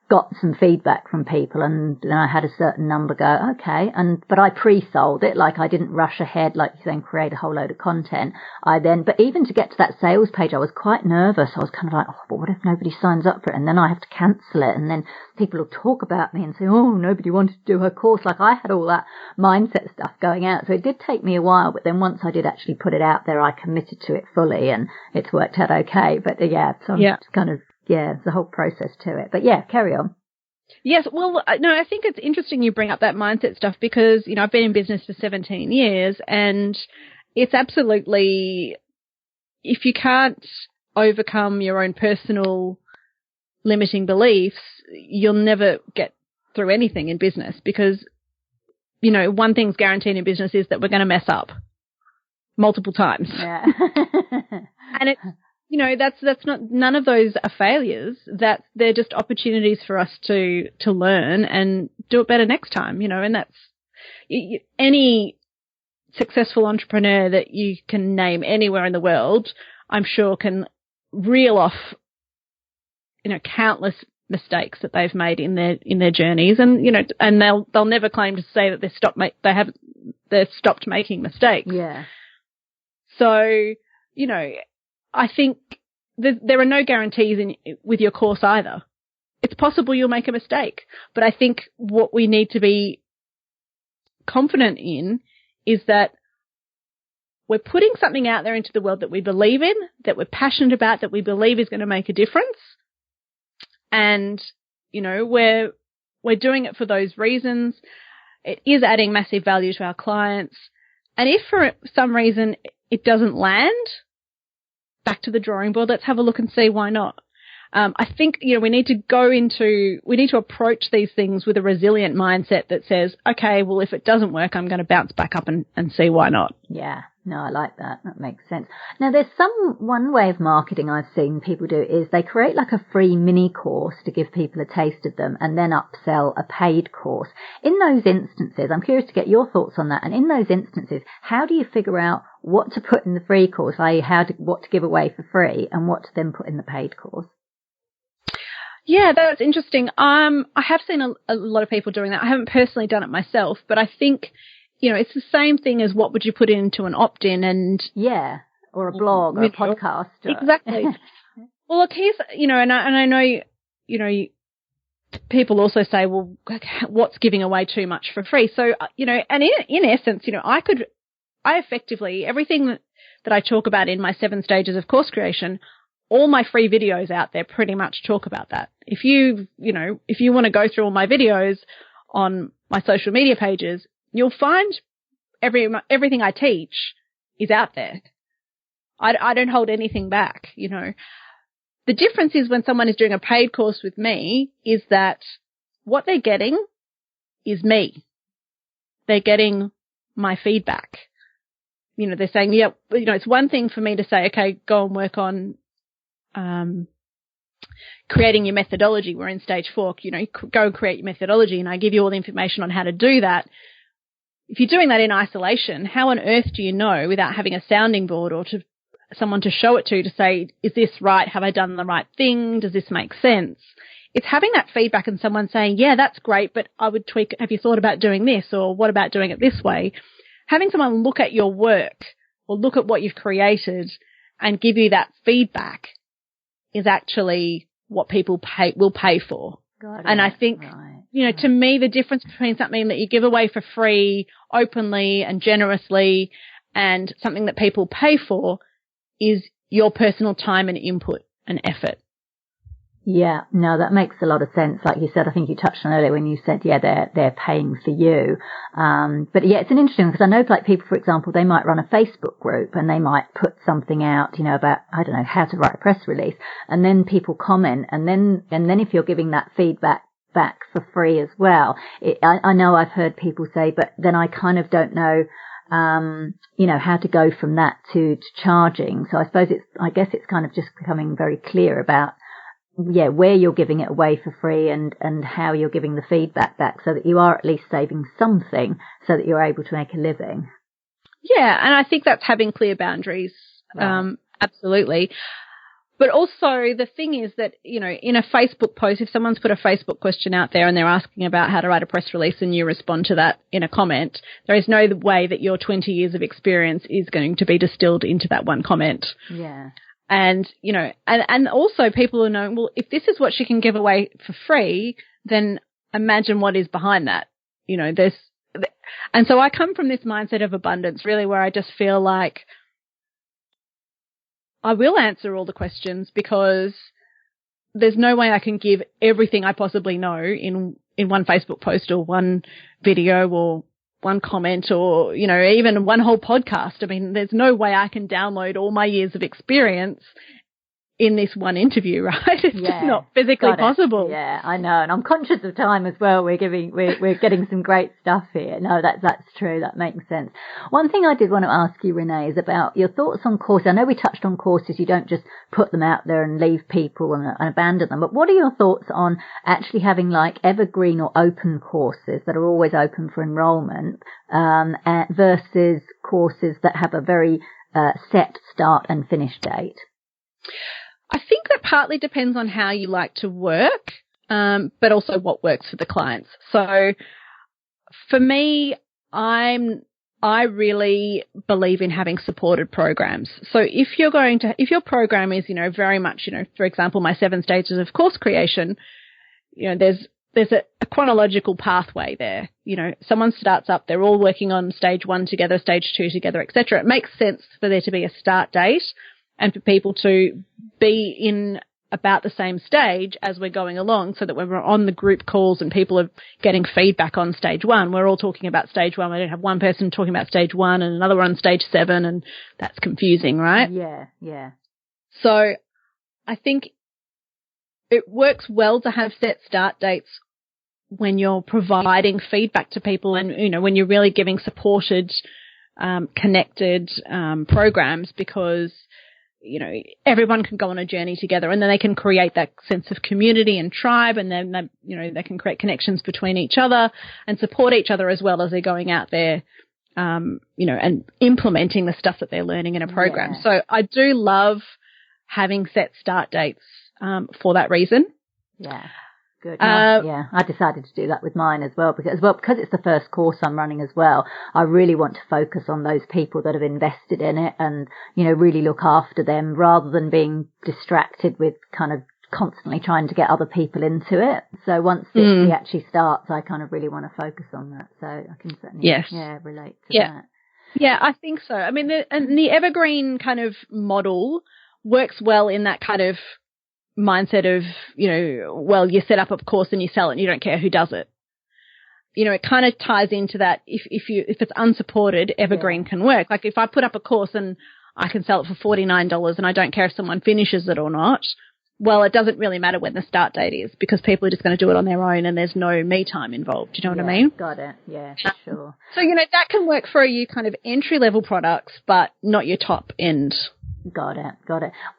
got some feedback from people, and then I had a certain number go, okay, but I pre-sold it, I didn't rush ahead, like you saying, create a whole load of content. But even to get to that sales page, I was quite nervous. I was kind of like, oh, but what if nobody signs up for it? And then I have to cancel it, and then people will talk about me and say, oh, nobody wanted to do her course. I had all that mindset stuff going out. So it did take me a while, but then once I did actually put it out there, I committed to it fully, and it's worked out okay. But so I'm just kind of, it's the whole process to it. But carry on. Yes, well, no, I think it's interesting you bring up that mindset stuff because, you know, I've been in business for 17 years and it's absolutely, if you can't overcome your own personal limiting beliefs, you'll never get through anything in business because, you know, one thing's guaranteed in business is that we're going to mess up multiple times. Yeah. And it's, you know, that's not, none of those are failures. They're just opportunities for us to learn and do it better next time, you know, and that's any successful entrepreneur that you can name anywhere in the world, I'm sure can reel off, you know, countless mistakes that they've made in their journeys, and you know, and they'll never claim to say that they've stopped making mistakes. Yeah. So, you know, I think there are no guarantees with your course either. It's possible you'll make a mistake, but I think what we need to be confident in is that we're putting something out there into the world that we believe in, that we're passionate about, that we believe is going to make a difference. And, you know, we're doing it for those reasons. It is adding massive value to our clients. And if for some reason it doesn't land, back to the drawing board, let's have a look and see why not. I think, you know, we need to approach these things with a resilient mindset that says, okay, well, if it doesn't work, I'm going to bounce back up and see why not. Yeah. No, I like that. That makes sense. Now, there's one way of marketing I've seen people do is they create like a free mini course to give people a taste of them and then upsell a paid course. In those instances, I'm curious to get your thoughts on that. And in those instances, how do you figure out what to put in the free course, i.e. what to give away for free and what to then put in the paid course? Yeah, that's interesting. I have seen a lot of people doing that. I haven't personally done it myself, but I think, you know, it's the same thing as what would you put into an opt-in and... Yeah, or a blog or a podcast. Exactly. Well, look, here's, you know, and I know, you know, people also say, well, what's giving away too much for free? So, you know, and in essence, you know, I effectively, everything that I talk about in my 7 stages of course creation, all my free videos out there pretty much talk about that. If you want to go through all my videos on my social media pages, you'll find everything I teach is out there. I don't hold anything back, you know. The difference is when someone is doing a paid course with me is that what they're getting is me. They're getting my feedback. You know, they're saying, yeah, you know, it's one thing for me to say, okay, go and work on creating your methodology. We're in stage 4, you know, go and create your methodology, and I give you all the information on how to do that. If you're doing that in isolation, how on earth do you know without having a sounding board or to someone to show it to say, is this right? Have I done the right thing? Does this make sense? It's having that feedback and someone saying, yeah, that's great, but I would tweak it. Have you thought about doing this? Or what about doing it this way? Having someone look at your work or look at what you've created and give you that feedback is actually what people will pay for. And I think, you know, to me, the difference between something that you give away for free, openly and generously, and something that people pay for is your personal time and input and effort. Yeah, no, that makes a lot of sense. Like you said, I think you touched on earlier when you said, yeah, they're paying for you. But yeah, it's an interesting, because I know like people, for example, they might run a Facebook group and they might put something out, you know, about, I don't know, how to write a press release, and then people comment, and then if you're giving that feedback back for free as well, I know I've heard people say, but then I kind of don't know, you know, how to go from that to charging. So I suppose I guess it's kind of just becoming very clear about, yeah, where you're giving it away for free and how you're giving the feedback back, so that you are at least saving something so that you're able to make a living. Yeah, and I think that's having clear boundaries. Right. Absolutely. But also the thing is that, you know, in a Facebook post, if someone's put a Facebook question out there and they're asking about how to write a press release and you respond to that in a comment, there is no way that your 20 years of experience is going to be distilled into that one comment. Yeah. And, you know, and also people are knowing, well, if this is what she can give away for free, then imagine what is behind that. You know, and so I come from this mindset of abundance, really, where I just feel like I will answer all the questions, because there's no way I can give everything I possibly know in one Facebook post or one video or one comment or, you know, even one whole podcast. I mean, there's no way I can download all my years of experience in this one interview, right? It's just not physically possible. Yeah, I know. And I'm conscious of time as well. We're getting some great stuff here. No, that's true. That makes sense. One thing I did want to ask you, Renee, is about your thoughts on courses. I know we touched on courses. You don't just put them out there and leave people and abandon them. But what are your thoughts on actually having like evergreen or open courses that are always open for enrollment, versus courses that have a very set start and finish date? I think that partly depends on how you like to work, but also what works for the clients. So for me, I really believe in having supported programs. So if your program is, you know, very much, you know, for example, my 7 stages of course creation, you know, there's a chronological pathway there. You know, someone starts up, they're all working on stage 1 together, stage 2 together, etc. It makes sense for there to be a start date and for people to be in about the same stage as we're going along, so that when we're on the group calls and people are getting feedback on stage 1, we're all talking about stage 1. We don't have one person talking about stage 1 and another on stage 7, and that's confusing, right? Yeah. So I think it works well to have set start dates when you're providing feedback to people and, you know, when you're really giving supported, connected programs, because, you know, everyone can go on a journey together, and then they can create that sense of community and tribe, and then they can create connections between each other and support each other as well as they're going out there, you know, and implementing the stuff that they're learning in a program. Yeah. So I do love having set start dates for that reason. Yeah. Good. Yeah, I decided to do that with mine as well, because it's the first course I'm running as well. I really want to focus on those people that have invested in it and, you know, really look after them rather than being distracted with kind of constantly trying to get other people into it. So once it actually starts, I kind of really want to focus on that. So I can certainly relate to that. Yeah, I think so. I mean, the evergreen kind of model works well in that kind of mindset of, you know, well, you set up a course and you sell it and you don't care who does it. You know, it kind of ties into that. If it's unsupported, evergreen can work. Like if I put up a course and I can sell it for $49 and I don't care if someone finishes it or not, well, it doesn't really matter when the start date is because people are just going to do it on their own and there's no me time involved. Do you know what I mean? Got it. Yeah, for sure. So, that can work for you kind of entry-level products, but not your top end. Got it.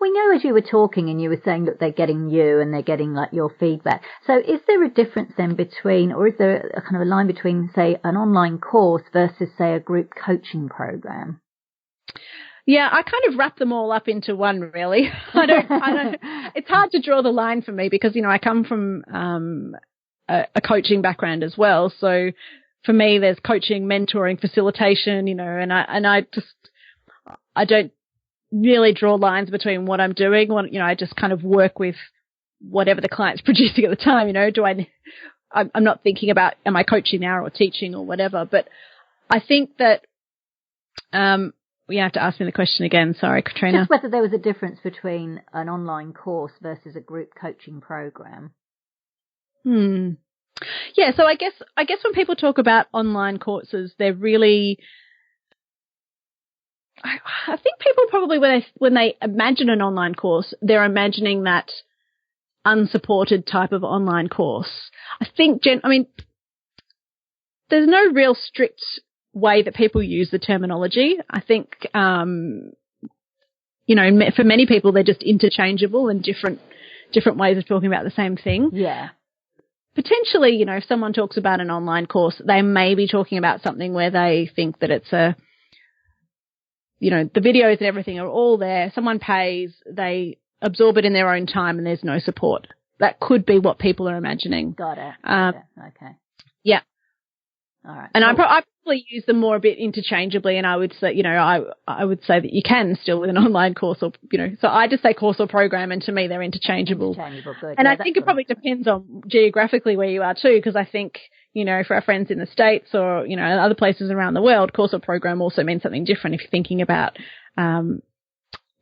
We know as you were talking and you were saying, look, they're getting you and they're getting like your feedback. So is there a difference then between, or is there a kind of a line between, say, an online course versus, say, a group coaching program? Yeah, I kind of wrap them all up into one, really. I don't, it's hard to draw the line for me because, I come from a coaching background as well. So for me, there's coaching, mentoring, facilitation, and I don't really draw lines between what I'm doing. I just kind of work with whatever the client's producing at the time, I'm not thinking about, am I coaching now or teaching or whatever, but I think that, you have to ask me the question again. Sorry, Katrina. Just whether there was a difference between an online course versus a group coaching program. Yeah, so I guess when people talk about online courses, they're really, I think people probably when they imagine an online course, they're imagining that unsupported type of online course. I think, there's no real strict way that people use the terminology. I think, for many people, they're just interchangeable and different ways of talking about the same thing. Yeah. Potentially, if someone talks about an online course, they may be talking about something where they think that it's the videos and everything are all there. Someone pays, they absorb it in their own time and there's no support. That could be what people are imagining. Got it. Okay. Yeah. All right. And I probably use them more a bit interchangeably, and I would say, I would say that you can still with an online course or, so I just say course or program, and to me they're interchangeable. Good. And I think it probably depends on geographically where you are too, because I think, for our friends in the States or, other places around the world, course or program also means something different if you're thinking about,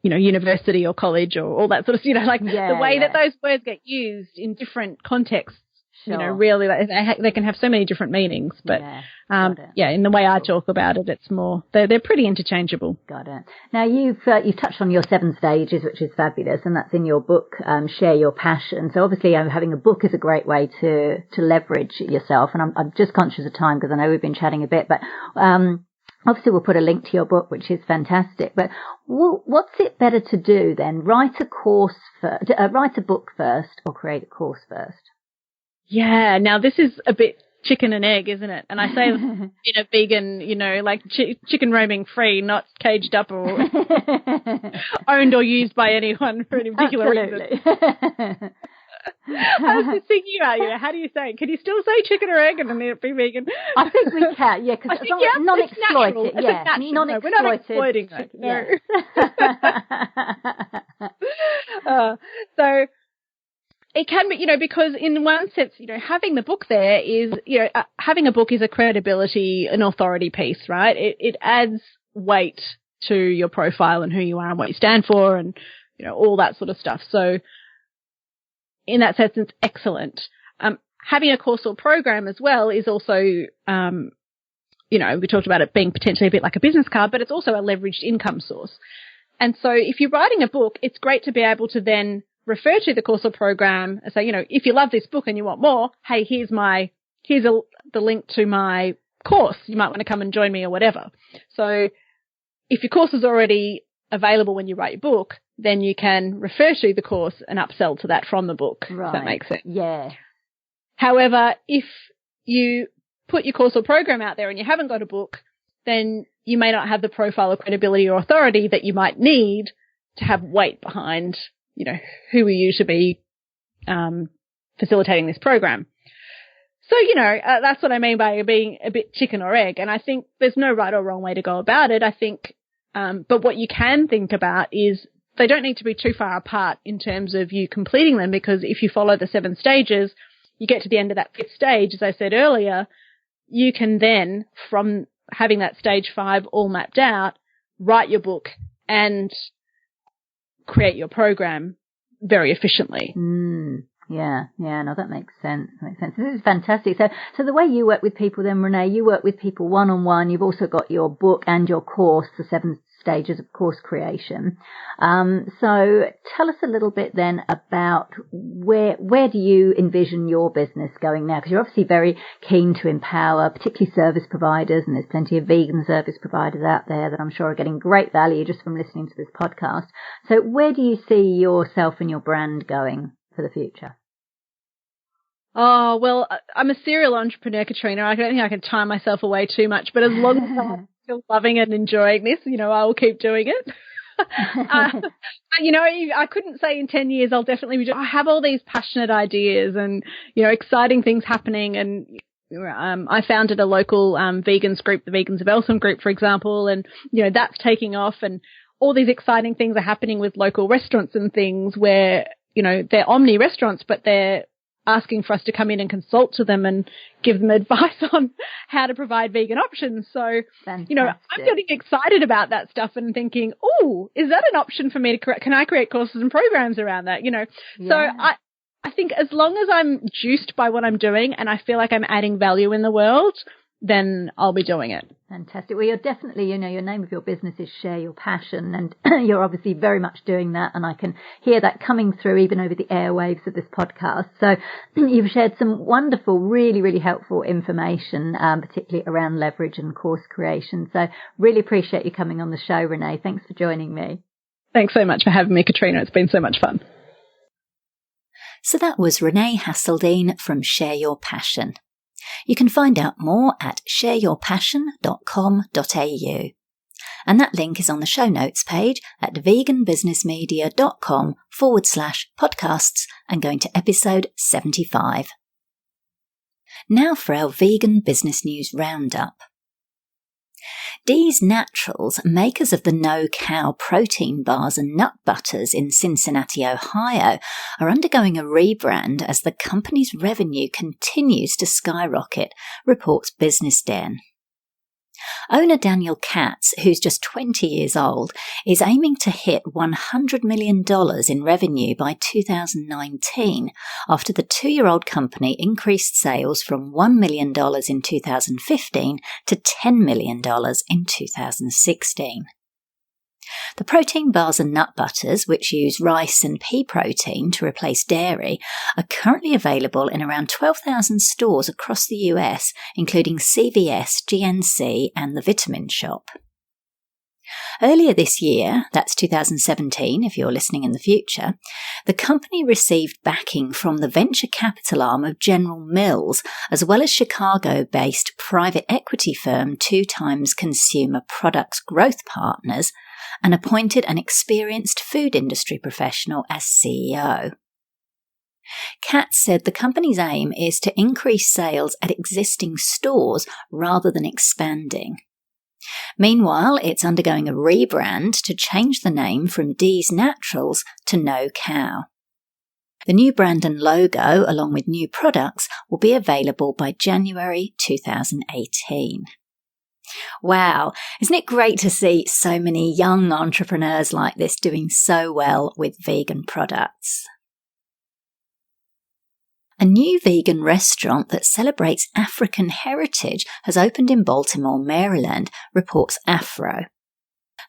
university or college or all that sort of, the way that those words get used in different contexts. Sure. Really, they can have so many different meanings, but in the way I talk about it, it's more they're pretty interchangeable. Got it. Now you've touched on your 7 stages, which is fabulous, and that's in your book, Share Your Passion. So obviously, having a book is a great way to leverage yourself. And I'm just conscious of time because I know we've been chatting a bit, but obviously we'll put a link to your book, which is fantastic. But what's it better to do then? Write a book first, or create a course first? Yeah, now this is a bit chicken and egg, isn't it? And I say in a vegan, chicken roaming free, not caged up or owned or used by anyone for any particular reason. I was just thinking about you. How do you say it? Can you still say chicken or egg and then it be vegan? I think we can, yeah, because it's non-exploited. Yeah, non-exploited. We're not exploiting it. No. So it can be, because in one sense, having the book there is, having a book is a credibility, an authority piece, right? It adds weight to your profile and who you are and what you stand for and, all that sort of stuff. So in that sense, it's excellent. Having a course or program as well is also, we talked about it being potentially a bit like a business card, but it's also a leveraged income source. And so if you're writing a book, it's great to be able to then refer to the course or program and say, if you love this book and you want more, hey, here's the link to my course. You might want to come and join me or whatever. So if your course is already available when you write your book, then you can refer to the course and upsell to that from the book. Right. If that makes sense. Yeah. However, if you put your course or program out there and you haven't got a book, then you may not have the profile or credibility or authority that you might need to have weight behind who are you to be facilitating this program. So, that's what I mean by being a bit chicken or egg. And I think there's no right or wrong way to go about it. I think, but what you can think about is they don't need to be too far apart in terms of you completing them, because if you follow the 7 stages, you get to the end of that 5th stage, as I said earlier, you can then, from having that stage 5 all mapped out, write your book and create your program very efficiently. Yeah, no, that makes sense. This is fantastic. So the way you work with people then, Renee, you work with people one-on-one. You've also got your book and your course, the 7 stages of course creation. So tell us a little bit then about where do you envision your business going now? Because you're obviously very keen to empower particularly service providers, and there's plenty of vegan service providers out there that I'm sure are getting great value just from listening to this podcast. So where do you see yourself and your brand going for the future? Oh, well, I'm a serial entrepreneur, Katrina. I don't think I can tie myself away too much, but as long as I'm still loving and enjoying this, I will keep doing it. I couldn't say in 10 years I'll definitely be doing. I have all these passionate ideas and, exciting things happening. And I founded a local vegans group, the Vegans of Eltham group, for example, and, that's taking off, and all these exciting things are happening with local restaurants and things where, they're omni restaurants, but they're asking for us to come in and consult to them and give them advice on how to provide vegan options. So, Fantastic. I'm getting excited about that stuff and thinking, oh, is that an option for me to create? Can I create courses and programs around that? Yeah. So I think as long as I'm juiced by what I'm doing and I feel like I'm adding value in the world, then I'll be doing it. Fantastic. Well, you're definitely, your name of your business is Share Your Passion, and you're obviously very much doing that, and I can hear that coming through even over the airwaves of this podcast. So you've shared some wonderful, really, really helpful information, particularly around leverage and course creation. So really appreciate you coming on the show, Renee. Thanks for joining me. Thanks so much for having me, Katrina. It's been so much fun. So that was Renee Hasseldine from Share Your Passion. You can find out more at shareyourpassion.com.au. And that link is on the show notes page at veganbusinessmedia.com/podcasts and going to episode 75. Now for our vegan business news roundup. Dee's Naturals, makers of the no-cow protein bars and nut butters in Cincinnati, Ohio, are undergoing a rebrand as the company's revenue continues to skyrocket, reports Business Den. Owner Daniel Katz, who's just 20 years old, is aiming to hit $100 million in revenue by 2019 after the 2-year-old company increased sales from $1 million in 2015 to $10 million in 2016. The protein bars and nut butters, which use rice and pea protein to replace dairy, are currently available in around 12,000 stores across the US, including CVS, GNC, and the Vitamin Shop. Earlier this year, that's 2017 if you're listening in the future, the company received backing from the venture capital arm of General Mills, as well as Chicago-based private equity firm 2x Consumer Products Growth Partners, and appointed an experienced food industry professional as CEO. Katz said the company's aim is to increase sales at existing stores rather than expanding. Meanwhile, it's undergoing a rebrand to change the name from Dee's Naturals to No Cow. The new brand and logo, along with new products, will be available by January 2018. Wow, isn't it great to see so many young entrepreneurs like this doing so well with vegan products? A new vegan restaurant that celebrates African heritage has opened in Baltimore, Maryland, reports Afar.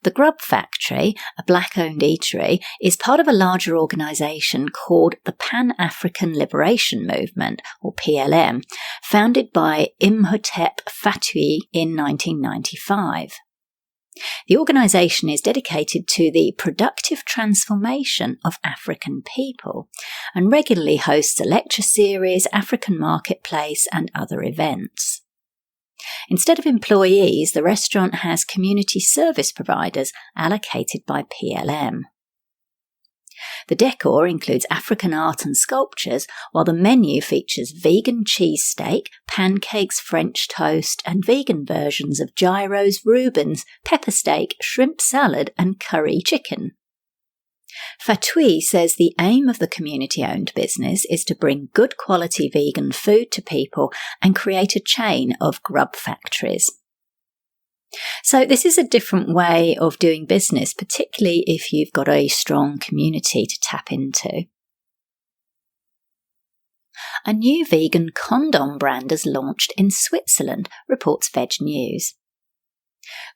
The Grub Factory, a black-owned eatery, is part of a larger organisation called the Pan-African Liberation Movement, or PLM, founded by Imhotep Fatui in 1995. The organisation is dedicated to the productive transformation of African people and regularly hosts a lecture series, African marketplace, and other events. Instead of employees, the restaurant has community service providers allocated by PLM. The decor includes African art and sculptures, while the menu features vegan cheesesteak, pancakes, French toast, and vegan versions of gyros, Reubens, pepper steak, shrimp salad, and curry chicken. Fatui says the aim of the community-owned business is to bring good quality vegan food to people and create a chain of grub factories. So this is a different way of doing business, particularly if you've got a strong community to tap into. A new vegan condom brand has launched in Switzerland, reports Veg News.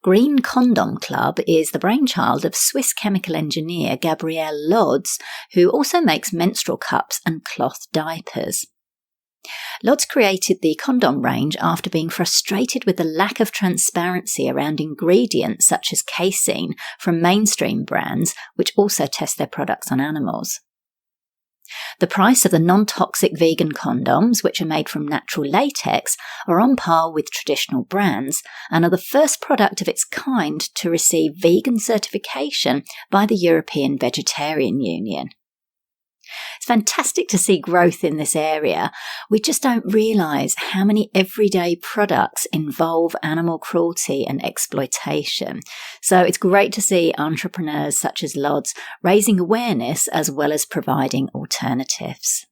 Green Condom Club is the brainchild of Swiss chemical engineer Gabrielle Lodz, who also makes menstrual cups and cloth diapers. Lodz created the condom range after being frustrated with the lack of transparency around ingredients such as casein from mainstream brands, which also test their products on animals. The price of the non-toxic vegan condoms, which are made from natural latex, are on par with traditional brands and are the first product of its kind to receive vegan certification by the European Vegetarian Union. It's fantastic to see growth in this area. We just don't realise how many everyday products involve animal cruelty and exploitation. So it's great to see entrepreneurs such as Lodz raising awareness as well as providing alternatives.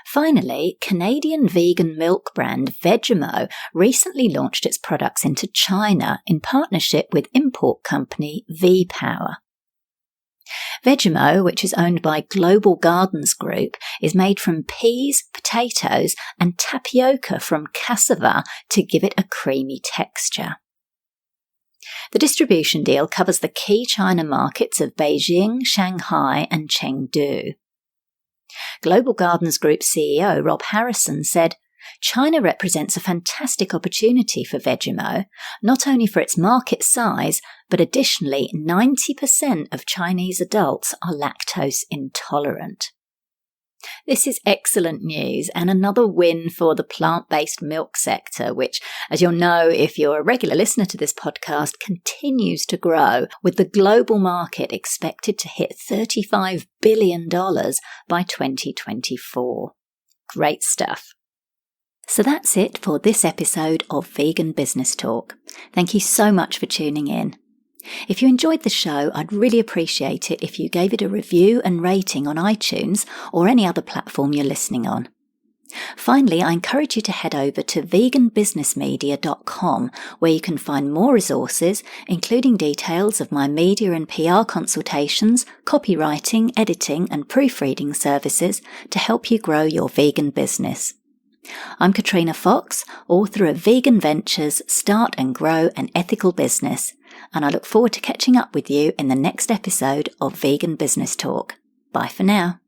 Finally, Canadian vegan milk brand Vegemite recently launched its products into China in partnership with import company V-Power. Vegemite, which is owned by Global Gardens Group, is made from peas, potatoes and tapioca from cassava to give it a creamy texture. The distribution deal covers the key China markets of Beijing, Shanghai and Chengdu. Global Gardens Group CEO Rob Harrison said, "China represents a fantastic opportunity for Vegemite, not only for its market size, but additionally 90% of Chinese adults are lactose intolerant." This is excellent news and another win for the plant-based milk sector, which, as you'll know if you're a regular listener to this podcast, continues to grow, with the global market expected to hit $35 billion by 2024. Great stuff. So that's it for this episode of Vegan Business Talk. Thank you so much for tuning in. If you enjoyed the show, I'd really appreciate it if you gave it a review and rating on iTunes or any other platform you're listening on. Finally, I encourage you to head over to veganbusinessmedia.com, where you can find more resources, including details of my media and PR consultations, copywriting, editing and proofreading services to help you grow your vegan business. I'm Katrina Fox, author of Vegan Ventures, Start and Grow an Ethical Business, and I look forward to catching up with you in the next episode of Vegan Business Talk. Bye for now.